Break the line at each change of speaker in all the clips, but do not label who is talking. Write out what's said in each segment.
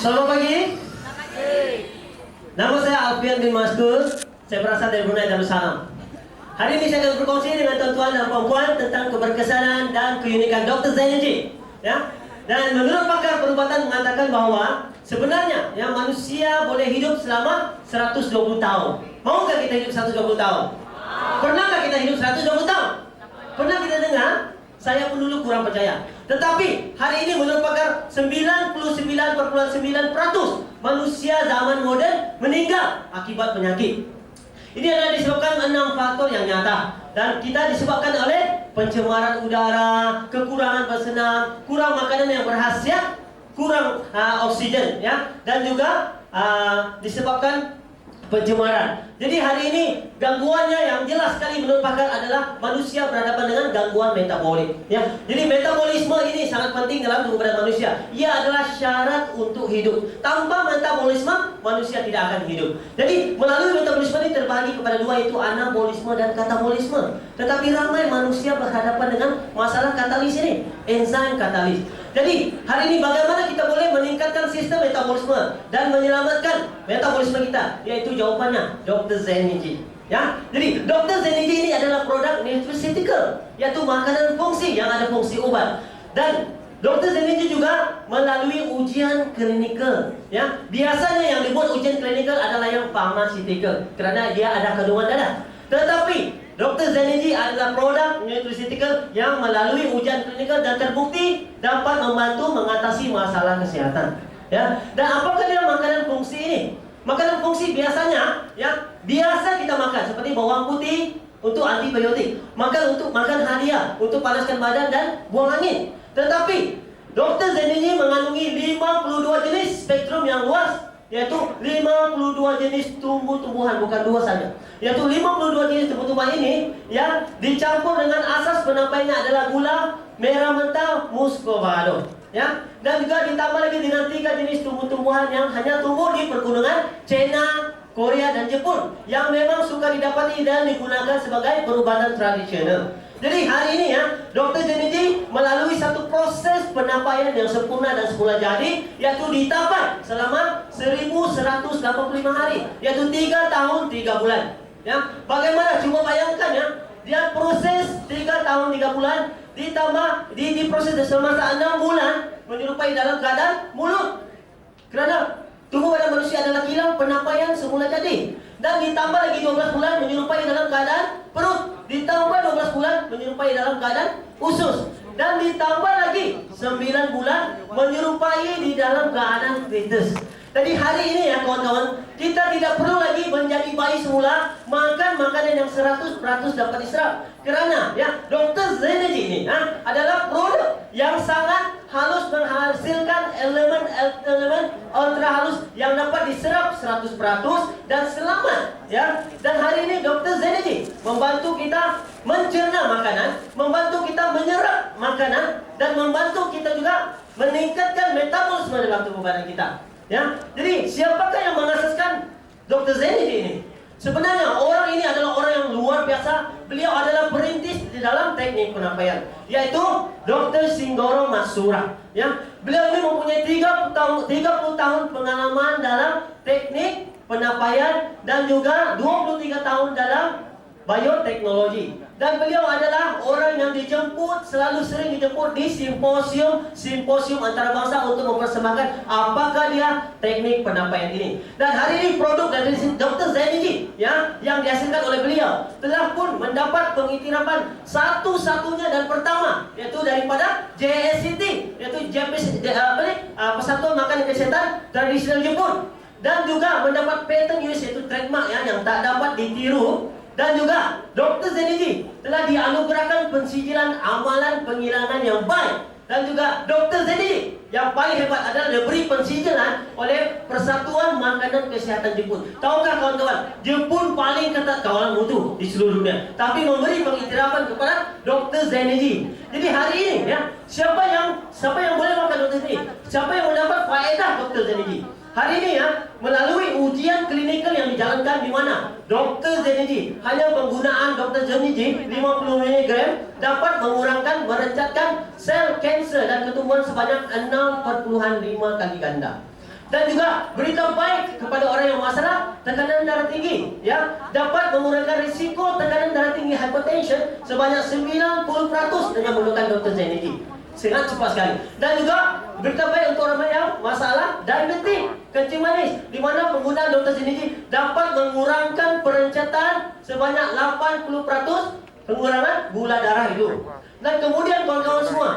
Selamat pagi. Nama saya Alfian bin Maskus. Saya berasal dari Brunei Darussalam. Hari ini saya akan berkongsi dengan tuan-tuan dan puan-puan tentang keberkesanan dan keunikan Dr. Zainuddin. Ya. Dan menurut pakar perubatan mengatakan bahwa sebenarnya yang manusia boleh hidup selama 120 tahun. Maukah kita hidup 120 tahun? Pernahkah kita hidup 120 tahun? Pernah kita dengar? Saya pun dulu kurang percaya. Tetapi hari ini menurut pakar 99,9% manusia zaman moden meninggal akibat penyakit. Ini adalah disebabkan 6 faktor yang nyata. Dan kita disebabkan oleh pencemaran udara, kekurangan bersenam, kurang makanan yang berkhasiat, kurang oksigen, ya, dan juga disebabkan pencemaran. Jadi hari ini gangguannya yang jelas sekali menurut pakar adalah manusia berhadapan dengan gangguan metabolik. Ya, jadi metabolisme ini sangat penting dalam tubuh badan manusia. Ia adalah syarat untuk hidup. Tanpa metabolisme manusia tidak akan hidup. Jadi melalui metabolisme ini terbagi kepada dua, yaitu anabolisme dan katabolisme. Tetapi ramai manusia berhadapan dengan masalah katalis ini, enzim katalis. Jadi hari ini bagaimana kita boleh meningkatkan sistem metabolisme dan menyelamatkan metabolisme kita? Yaitu jawabannya Dr. Zainuddin. Ya, jadi Dr. Zainuddin ini adalah produk nutraceutical, yaitu makanan fungsi yang ada fungsi obat. Dan Dr. Zainuddin juga melalui ujian klinikal. Ya, biasanya yang dibuat ujian klinikal adalah yang pharmaceutical kerana dia ada kandungan darah. Tetapi Dr. Zainuddin adalah produk nutraceutical yang melalui ujian klinikal dan terbukti dapat membantu mengatasi masalah kesehatan. Ya, dan apakah dia makanan fungsi ini? Makanan fungsi biasanya, ya, biasa kita makan seperti bawang putih untuk antibiotik, untuk makan halia, untuk panaskan badan dan buang angin. Tetapi Dr. Zainuddin mengandungi 52 jenis spektrum yang luas, yaitu 52 jenis tumbuh-tumbuhan, bukan dua saja. Yaitu 52 jenis tumbuh-tumbuhan ini yang dicampur dengan asas penyampaiannya adalah gula merah mentah muscovado. Ya, dan juga ditambah lagi dengan 3 jenis tumbuh-tumbuhan yang hanya tumbuh di pergunungan China, Korea dan Jepun, yang memang suka didapati dan digunakan sebagai perubatan tradisional. Jadi hari ini, ya, Dr. Zainuddin melalui satu proses penyampaian yang sempurna dan semula jadi, yaitu ditapat selama 1185 hari, yaitu 3 tahun 3 bulan. Ya, bagaimana? Coba bayangkan, ya, dia proses 3 tahun 3 bulan ditambah diproses selama 6 bulan menyerupai dalam keadaan mulut. Kerana tubuh badan manusia adalah kilang penyampaian semula jadi, dan ditambah lagi 12 bulan menyerupai dalam keadaan perut, ditambah 12 bulan menyerupai dalam keadaan usus, dan ditambah lagi 9 bulan menyerupai di dalam keadaan fetus. Jadi hari ini, ya kawan-kawan, kita tidak perlu lagi menjadi bayi semula makan makanan yang 100% dapat diserap. Kerana, ya, Dr. Zainuddin ini adalah produk yang sangat halus, menghasilkan elemen ultra halus yang dapat diserap 100% dan selamat. Ya, dan hari ini Dr. Zainuddin membantu kita mencerna makanan, membantu kita menyerap makanan, dan membantu kita juga meningkatkan metabolisme dalam tubuh badan kita. Ya, jadi siapakah yang mengasaskan Dr. Zainuddin ini? Sebenarnya orang ini adalah orang yang luar biasa. Beliau adalah perintis di dalam teknik penyampaian, yaitu Dr. Singgoro Masura. Ya, beliau ini mempunyai 30 tahun pengalaman dalam teknik penyampaian dan juga 23 tahun dalam bioteknologi. Dan beliau adalah orang yang dijemput, selalu sering dijemput di simposium antarabangsa untuk mempersembahkan apakah dia teknik penyampaian ini. Dan hari ini produk dari Dr. Zainuddin, ya, yang dihasilkan oleh beliau telah pun mendapat pengiktirafan satu-satunya dan pertama, yaitu daripada JSCT, yaitu Persatuan Makanan Kesehatan Tradisional Jepun, dan juga mendapat patent US, yaitu trademark, ya, yang tak dapat ditiru. Dan juga Dr. Zainuddin telah dianugerahkan pensijilan amalan penghilangan yang baik. Dan juga Dr. Zainuddin yang paling hebat adalah diberi pensijilan oleh Persatuan Makanan Kesehatan Jepun. Tahukah kawan-kawan, Jepun paling ketat kawalan mutu di seluruh dunia, tapi memberi pengiktirafan kepada Dr. Zainuddin. Jadi hari ini, ya, siapa yang boleh makan Dr. Zainuddin? Siapa yang mendapat faedah Dr. Zainuddin? Hari ini, ya, melalui ujian klinikal yang dijalankan di mana Dr. Zainuddin, hanya penggunaan Dr. Zainuddin 50 mg dapat merecatkan sel kanser dan ketumbuhan sebanyak 6,5 kali ganda. Dan juga berita baik kepada orang yang masalah tekanan darah tinggi, ya, dapat mengurangi risiko tekanan darah tinggi hypertension sebanyak 90% dengan menggunakan Dr. Zainidi. Sangat cepat sekali. Dan juga berita baik untuk orang yang masalah diabetes, kencing manis, di mana penggunaan Dr. Zainidi dapat mengurangkan perencatan sebanyak 80% pengurangan gula darah itu. Dan kemudian kawan-kawan semua,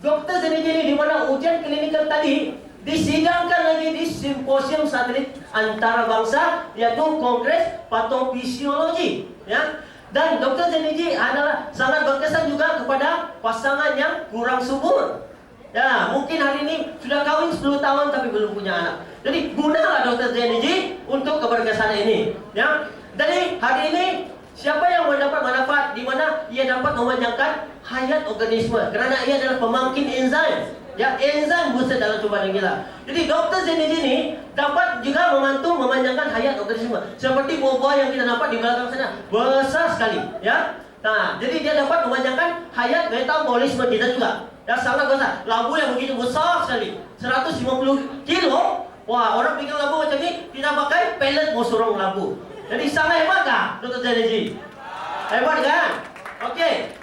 Dr. Zainidi ini di mana ujian klinikal tadi disidangkan lagi di simposium satelit antarabangsa, yaitu Kongres Patofisiologi, ya. Dan Dr. Zainidi adalah sangat berkesan juga kepada pasangan yang kurang subur. Ya, mungkin hari ini sudah kawin 10 tahun tapi belum punya anak. Jadi gunalah Dr. Zainidi untuk keberkesan ini, ya. Jadi hari ini siapa yang mendapat manfaat di mana ia dapat memanjangkan hayat organisme kerana ia adalah pemangkin enzim. Ya, enzim booster dalam tubuh kita. Jadi Dr. Zainidi ini dapat juga membantu memanjangkan hayat organisme. Seperti buah-buah yang kita dapat di belakang sana, besar sekali, ya. Nah, jadi dia dapat memanjangkan hayat metabolisme kita juga. Ya, sangat besar. Labu yang begitu besar sekali, 150 kilo. Wah, orang pegang labu macam ni, kita pakai pellet musurung labu. Jadi sangat hebat kah Dr. Zainidi? Hebat kan? Okey.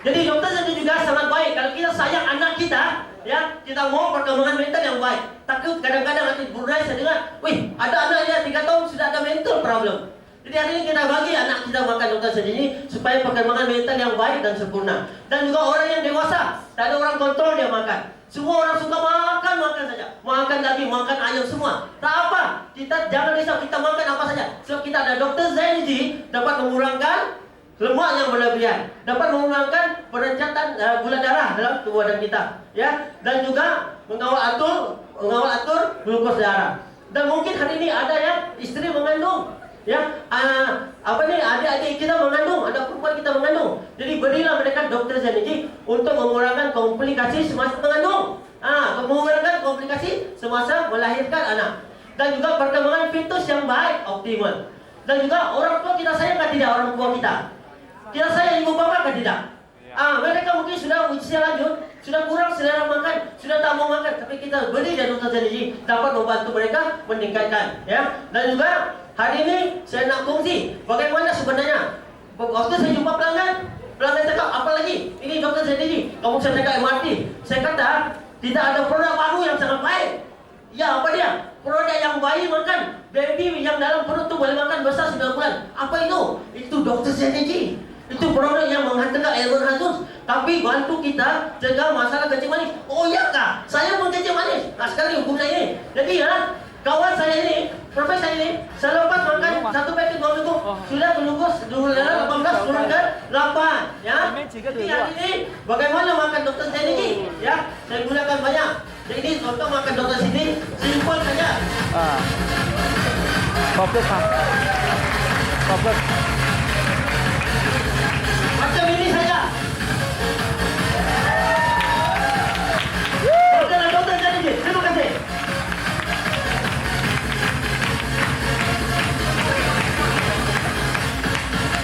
Jadi Dr. Zainidi juga sangat baik. Kalau kita sayang anak kita, ya, kita mau perkembangan mental yang baik. Takut kadang-kadang nanti Brunei saya dengar, wih, ada anak dia 3 tahun sudah ada mental problem. Jadi hari ini kita bagi anak kita makan Dr. Zainidi supaya perkembangan mental yang baik dan sempurna. Dan juga orang yang dewasa, tak ada orang kontrol dia makan. Semua orang suka makan saja. Makan daging, makan ayam semua. Tak apa, kita jangan risau, kita makan apa saja. Sebab kita ada Dr. Zainidi dapat mengurangkan lemak yang berlebihan, dapat mengurangkan perencatan gula darah dalam tubuh badan kita, ya, dan juga mengawal atur glukos darah. Dan mungkin hari ini ada yang istri mengandung, ya, adik-adik kita mengandung, ada perempuan kita mengandung. Jadi berilah mereka Dr. Zainidi untuk mengurangkan komplikasi semasa mengandung, mengurangkan komplikasi semasa melahirkan anak, dan juga perkembangan fetus yang baik optimal. Dan juga orang tua kita sayangkan tidak orang tua kita. Kita sayang ibu bapa kan tidak? Mereka mungkin sudah usia lanjut, sudah kurang selera makan, sudah tak mau makan, tapi kita beri dan Dr. Zainidi dapat membantu mereka meningkatkan, ya. Dan juga hari ini saya nak kongsi bagaimana sebenarnya waktu saya jumpa pelanggan cakap apa lagi? Ini Dr. Zainidi, kamu saya cakap MRT. Saya kata tidak ada produk baru yang sangat baik. Ya, apa dia? Produk yang bayi makan, baby yang dalam perut tu boleh makan besar 9 bulan. Apa itu? Itu Dr. Zainidi. Itu produk yang menghantarkan airborne hazard, tapi bantu kita jaga masalah kencing manis. Oh ya kah? Saya pun kencing manis. Sekali hukum saya ini. Jadi ya, kawan saya ini, profesor saya ini, saya lepas makan satu paket 2 minggu, sudah menunggu 18 turun ke 8. Ya. Jadi hari ini bagaimana makan Dr. Zainidi? Ya, saya gunakan banyak. Jadi contoh makan Dr. Zainidi, simple saja.
Fokus.